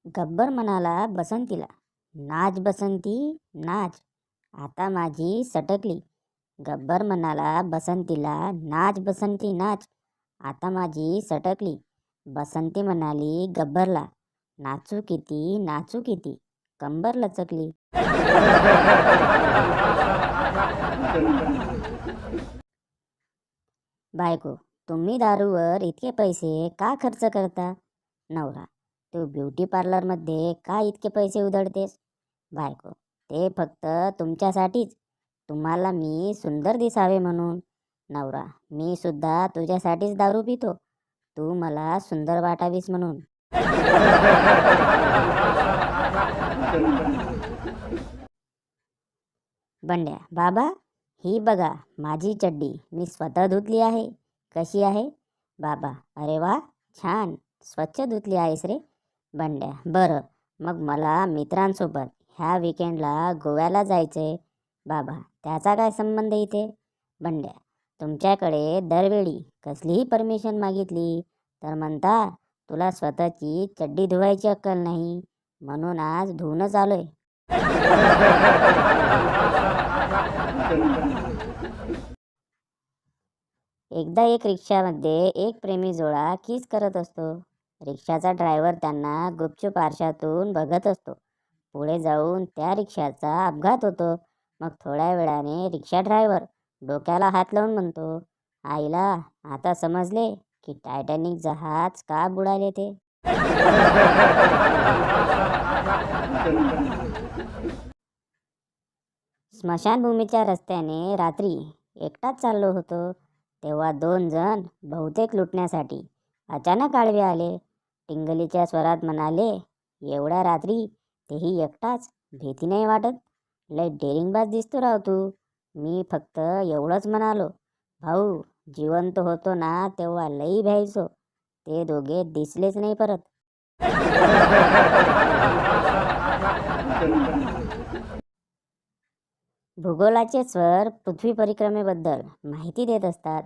गब्बर म्हणाला बसंतीला, नाच बसंती नाच, आता माझी सटकली. गब्बर म्हणाला बसंतीला, नाच बसंती नाच, आता माझी सटकली. बसंती म्हणाली गब्बरला, नाचू किती, कंबर लचकली. बायको, तुम्ही दारूवर इतके पैसे का खर्च करता? नवरा, तू ब्युटी पार्लरमध्ये का इतके पैसे उधळतेस? बायको, ते फक्त तुमच्यासाठीच, तुम्हाला मी सुंदर दिसावे म्हणून. नवरा, मी सुद्धा तुझ्यासाठीच दारू पितो, तू मला सुंदर वाटावीस म्हणून. बंड्या, बाबा, ही बघा माझी चड्डी मी स्वतः धुतली आहे, कशी आहे? बाबा, अरे वा, छान, स्वच्छ धुतली आहेस रे. बंड्या, बरं, मग मला मित्रांसोबत ह्या विकेंडला गोव्याला जायचंय. बाबा, त्याचा काय संबंध इथे? बंड्या, तुमच्याकडे दरवेळी कसलीही परमिशन मागितली तर म्हणता तुला स्वतःची चड्डी धुवायची अक्कल नाही, म्हणून आज धुवूनच आलोय. एकदा एक रिक्षामध्ये एक प्रेमी जोडा किस करत असतो. रिक्षाचा ड्रायव्हर त्यांना गुपचूप आरशातून बघत असतो. पुढे जाऊन त्या रिक्षाचा अपघात होतो. मग थोड्या वेळाने रिक्षा ड्रायव्हर डोक्याला हात लावून म्हणतो, आईला आता समजले की टायटॅनिक जहाज का बुडाले ते. स्मशानभूमीच्या रस्त्याने रात्री एकटाच चाललो होतो. तेव्हा 2 जण बहुतेक लुटण्यासाठी अचानक आडवे आले. टिंगलीच्या स्वरात म्हणाले, एवढ्या रात्री तेही एकटाच, भीती नाही वाटत? लय डेरिंगबाज दिसतो राव तू. मी फक्त एवढंच म्हणालो, भाऊ, जिवंत होतो ना तेव्हा लई भ्यायचो. ते दोघे दिसलेच नाही परत. भूगोलाचे सर पृथ्वी परिक्रमेबद्दल माहिती देत असतात.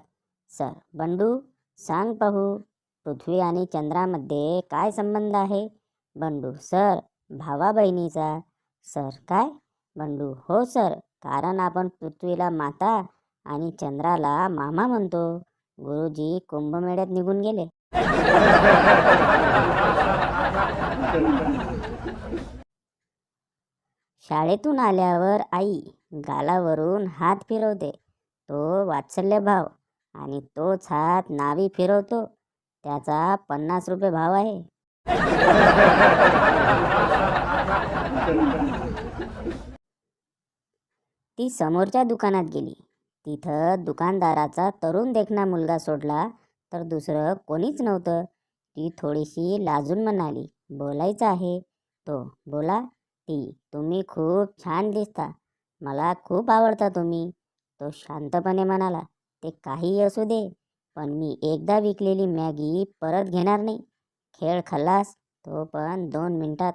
सर, बंडू, सांग पाहू, पृथ्वी आणि चंद्रामध्ये काय संबंध आहे? बंडू, सर, भावा बहिणीचा. सर, काय? बंडू, हो सर, कारण आपण पृथ्वीला माता आणि चंद्राला मामा म्हणतो. गुरुजी कुंभमेळ्यात निघून गेले. शाळेतून आल्यावर आई गालावरून हात फिरवते, तो वात्सल्यभाव, आणि तोच हात नावी फिरवतो, त्याचा 50 रुपये भाव आहे. ती समोरच्या दुकानात गेली. तिथं दुकानदाराचा तरुण देखणा मुलगा सोडला तर दुसरं कोणीच नव्हतं. ती थोडीशी लाजून म्हणाली, बोलायचं आहे? तो, बोला. ती, तुम्ही खूप छान दिसता, मला खूप आवडता तुम्ही. तो शांतपणे म्हणाला, ते काहीही असू दे, पण मी एकदा विकलेली मॅगी परत घेणार नाही. खेळ खल्लास, तो पण 2 मिनिटात.